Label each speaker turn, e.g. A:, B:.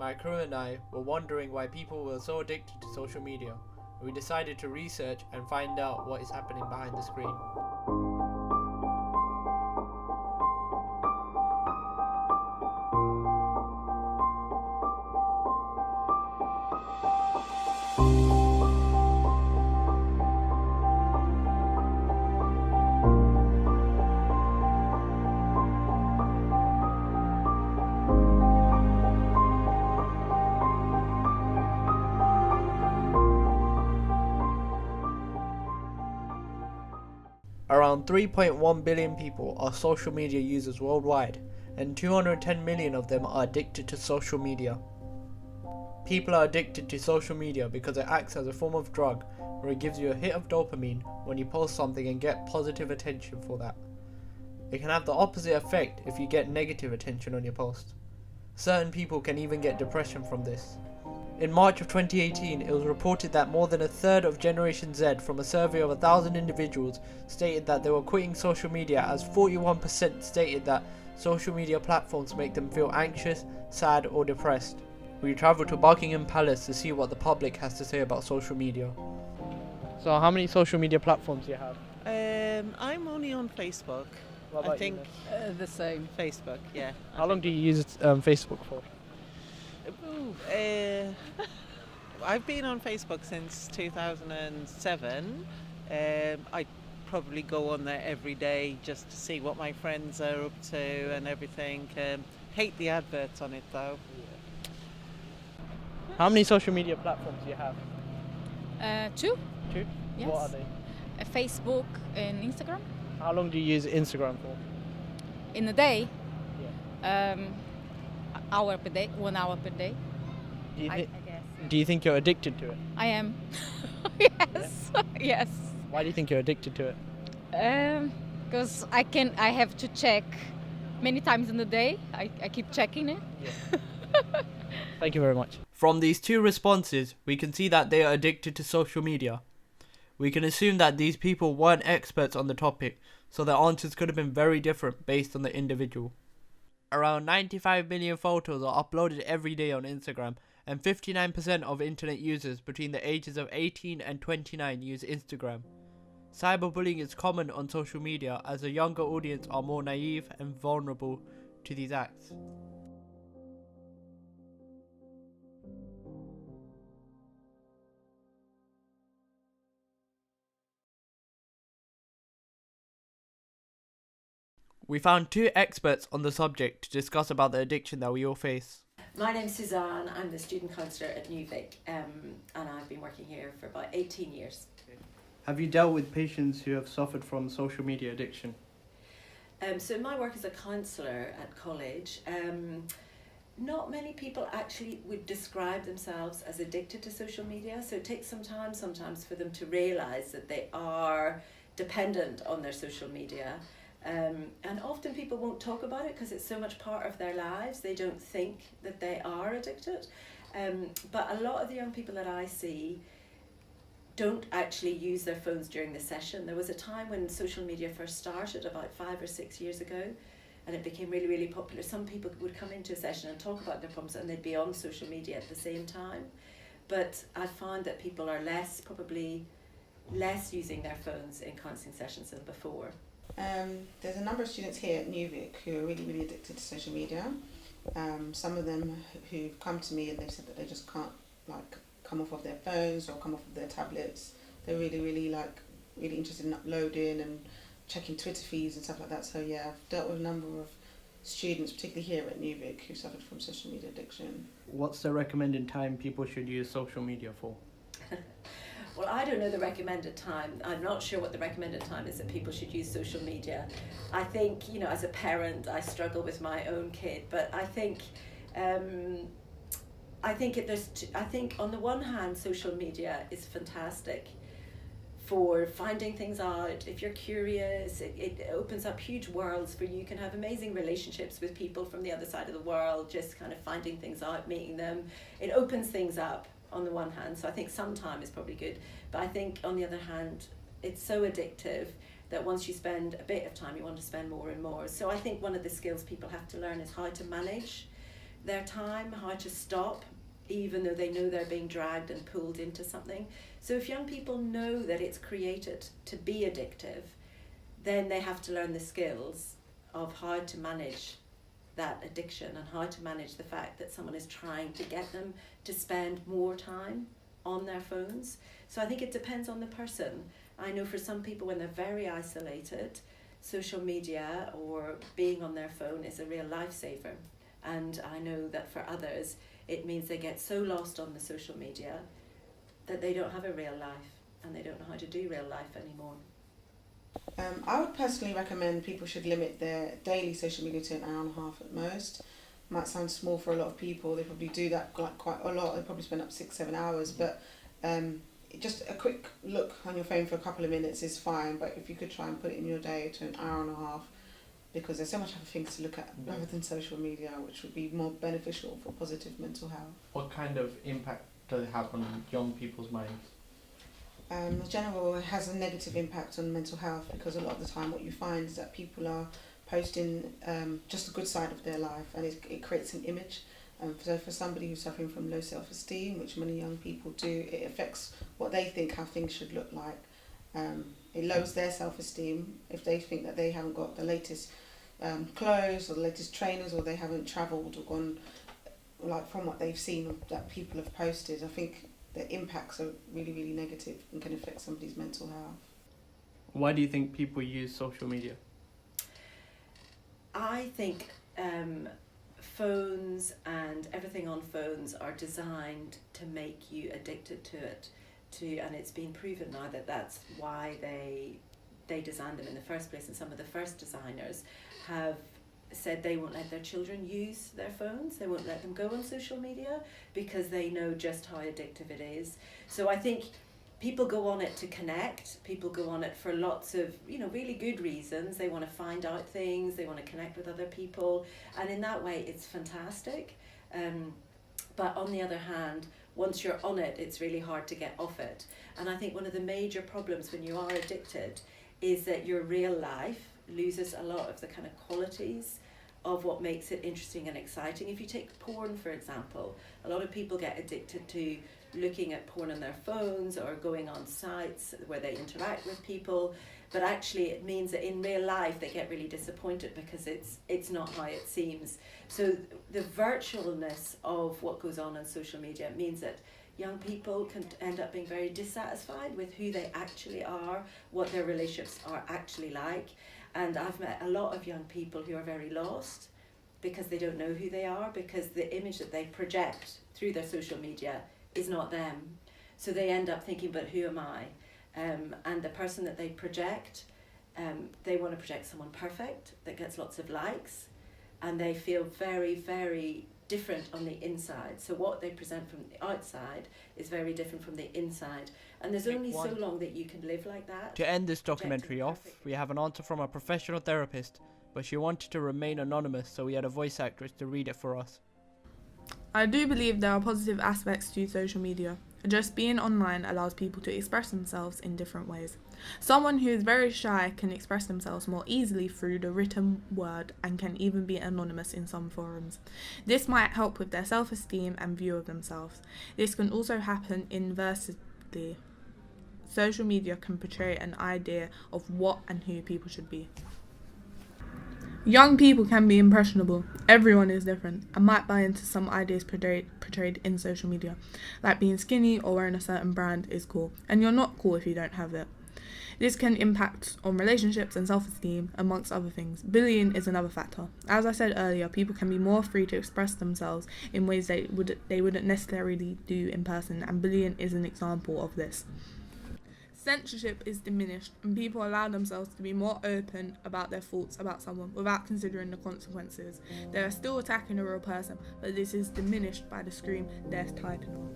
A: my crew and I were wondering why people were so addicted to social media. We decided to research and find out what is happening behind the screen. Around 3.1 billion people are social media users worldwide, and 210 million of them are addicted to social media. People are addicted to social media because it acts as a form of drug where it gives you a hit of dopamine when you post something and get positive attention for that. It can have the opposite effect if you get negative attention on your post. Certain people can even get depression from this. In March of 2018, it was reported that more than a third of Generation Z from a survey of 1,000 individuals stated that they were quitting social media, as 41% stated that social media platforms make them feel anxious, sad or depressed. We travelled to Buckingham Palace to see what the public has to say about social media. So how many social media platforms do you have?
B: I'm only on Facebook.
A: What about
B: I think
C: The same.
B: Facebook, yeah.
A: How long do you use Facebook for?
B: I've been on Facebook since 2007. I probably go on there every day just to see what my friends are up to and everything. Hate the adverts on it though.
A: How many social media platforms do you have?
C: Two.
A: Two?
C: Yes.
A: What are they?
C: Facebook and Instagram.
A: How long do you use Instagram for?
C: In a day, hour per day, 1 hour per day.
A: Do you,
C: I
A: thi-
C: guess.
A: do you think you're addicted to it?
C: I am. Yes. Yes.
A: Why do you think you're addicted to it?
C: Because I have to check many times in the day. I keep checking it.
A: Thank you very much. From these two responses, we can see that they are addicted to social media. We can assume that these people weren't experts on the topic, so their answers could have been very different based on the individual. Around 95 million photos are uploaded every day on Instagram, and 59% of internet users between the ages of 18 and 29 use Instagram. Cyberbullying is common on social media as a younger audience are more naive and vulnerable to these acts. We found two experts on the subject to discuss about the addiction that we all face.
D: My name's Suzanne. I'm the student counsellor at Newvic, and I've been working here for about 18 years.
A: Have you dealt with patients who have suffered from social media addiction?
D: So in my work as a counsellor at college, not many people actually would describe themselves as addicted to social media. So it takes some time sometimes for them to realise that they are dependent on their social media. And often people won't talk about it because it's so much part of their lives. They don't think that they are addicted. But a lot of the young people that I see don't actually use their phones during the session. There was a time when social media first started about 5 or 6 years ago, and it became really, really popular. Some people would come into a session and talk about their problems and they'd be on social media at the same time. But I found that people are probably less using their phones in counselling sessions than before.
E: There's a number of students here at Newvic who are really, really addicted to social media. Some of them who've come to me and they've said that they just can't come off of their phones or come off of their tablets. They're really, really really interested in uploading and checking Twitter feeds and stuff like that. So yeah, I've dealt with a number of students, particularly here at Newvic, who suffered from social media addiction.
A: What's the recommended time people should use social media for?
D: Well, I don't know the recommended time. I'm not sure what the recommended time is that people should use social media. I think, as a parent, I struggle with my own kid, but I think on the one hand, social media is fantastic for finding things out. If you're curious, it opens up huge worlds for you. You can have amazing relationships with people from the other side of the world, just kind of finding things out, meeting them. It opens things up on the one hand, so I think some time is probably good, but I think on the other hand it's so addictive that once you spend a bit of time you want to spend more and more. So I think one of the skills people have to learn is how to manage their time, how to stop, even though they know they're being dragged and pulled into something. So if young people know that it's created to be addictive, then they have to learn the skills of how to manage that addiction and how to manage the fact that someone is trying to get them to spend more time on their phones. So I think it depends on the person. I know for some people, when they're very isolated, social media or being on their phone is a real lifesaver. And I know that for others, it means they get so lost on the social media that they don't have a real life and they don't know how to do real life anymore.
E: I would personally recommend people should limit their daily social media to an hour and a half at most. Might sound small for a lot of people. They probably do that like quite a lot. They probably spend up 6-7 hours, but just a quick look on your phone for a couple of minutes is fine. But if you could try and put it in your day to an hour and a half, because there's so much other things to look at rather than social media, which would be more beneficial for positive mental health.
A: What kind of impact does it have on young people's minds?
E: In general, it has a negative impact on mental health, because a lot of the time what you find is that people are posting just the good side of their life, and it creates an image. So for somebody who's suffering from low self-esteem, which many young people do, it affects what they think how things should look like. It lowers their self-esteem if they think that they haven't got the latest clothes or the latest trainers, or they haven't travelled or gone, like from what they've seen that people have posted. I think the impacts are really, really negative and can affect somebody's mental health.
A: Why do you think people use social media?
D: I think phones and everything on phones are designed to make you addicted to it. And it's been proven now that that's why they designed them in the first place. And some of the first designers have said they won't let their children use their phones. They won't let them go on social media because they know just how addictive it is. So I think people go on it to connect. People go on it for lots of, really good reasons. They want to find out things. They want to connect with other people. And in that way, it's fantastic. But on the other hand, once you're on it, it's really hard to get off it. And I think one of the major problems when you are addicted is that your real life loses a lot of the kind of qualities of what makes it interesting and exciting. If you take porn, for example, a lot of people get addicted to looking at porn on their phones or going on sites where they interact with people, but actually it means that in real life they get really disappointed because it's not how it seems. So the virtualness of what goes on social media means that young people can end up being very dissatisfied with who they actually are, what their relationships are actually like. And I've met a lot of young people who are very lost because they don't know who they are, because the image that they project through their social media is not them. So they end up thinking, but who am I? And the person that they project, they want to project someone perfect that gets lots of likes, and they feel very, very different on the inside. So what they present from the outside is very different from the inside. And there's only so long that you can live like that.
A: To end this documentary off, we have an answer from a professional therapist, but she wanted to remain anonymous, so we had a voice actress to read it for us.
F: I do believe there are positive aspects to social media. Just being online allows people to express themselves in different ways. Someone who is very shy can express themselves more easily through the written word and can even be anonymous in some forums. This might help with their self-esteem and view of themselves. This can also happen inversely. Social media can portray an idea of what and who people should be. Young people can be impressionable. Everyone is different and might buy into some ideas portrayed in social media, like being skinny or wearing a certain brand is cool, and you're not cool if you don't have it. This can impact on relationships and self-esteem, amongst other things. Bullying is another factor. As I said earlier, people can be more free to express themselves in ways they wouldn't necessarily do in person, and bullying is an example of this. Censorship is diminished and people allow themselves to be more open about their thoughts about someone without considering the consequences. They are still attacking a real person, but this is diminished by the screen they're typing on.